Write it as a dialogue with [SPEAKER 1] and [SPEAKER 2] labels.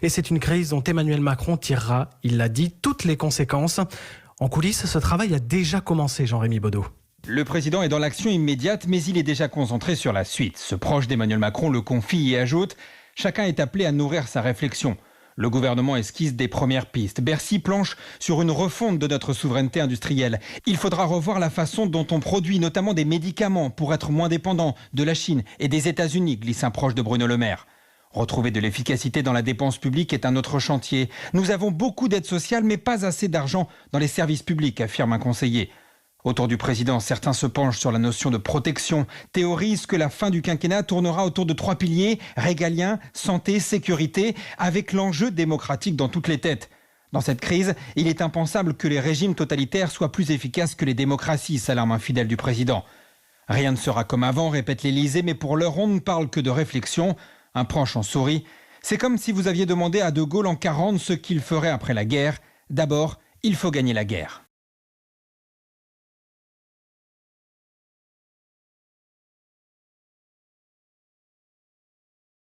[SPEAKER 1] Et c'est une crise dont Emmanuel Macron tirera, il l'a dit, toutes les conséquences. En coulisses, ce travail a déjà commencé, Jean-Rémy Baudot.
[SPEAKER 2] Le président est dans l'action immédiate, mais il est déjà concentré sur la suite. Ce proche d'Emmanuel Macron le confie et ajoute « Chacun est appelé à nourrir sa réflexion ». Le gouvernement esquisse des premières pistes. Bercy planche sur une refonte de notre souveraineté industrielle. Il faudra revoir la façon dont on produit notamment des médicaments pour être moins dépendant de la Chine et des États-Unis, glisse un proche de Bruno Le Maire. Retrouver de l'efficacité dans la dépense publique est un autre chantier. Nous avons beaucoup d'aides sociales, mais pas assez d'argent dans les services publics, affirme un conseiller. Autour du président, certains se penchent sur la notion de protection, théorisent que la fin du quinquennat tournera autour de 3 piliers, régalien, santé, sécurité, avec l'enjeu démocratique dans toutes les têtes. Dans cette crise, il est impensable que les régimes totalitaires soient plus efficaces que les démocraties, s'alarme un fidèle du président. Rien ne sera comme avant, répète l'Élysée, mais pour l'heure, on ne parle que de réflexion. Un proche en sourit. C'est comme si vous aviez demandé à De Gaulle en 40 ce qu'il ferait après la guerre. D'abord, il faut gagner la guerre.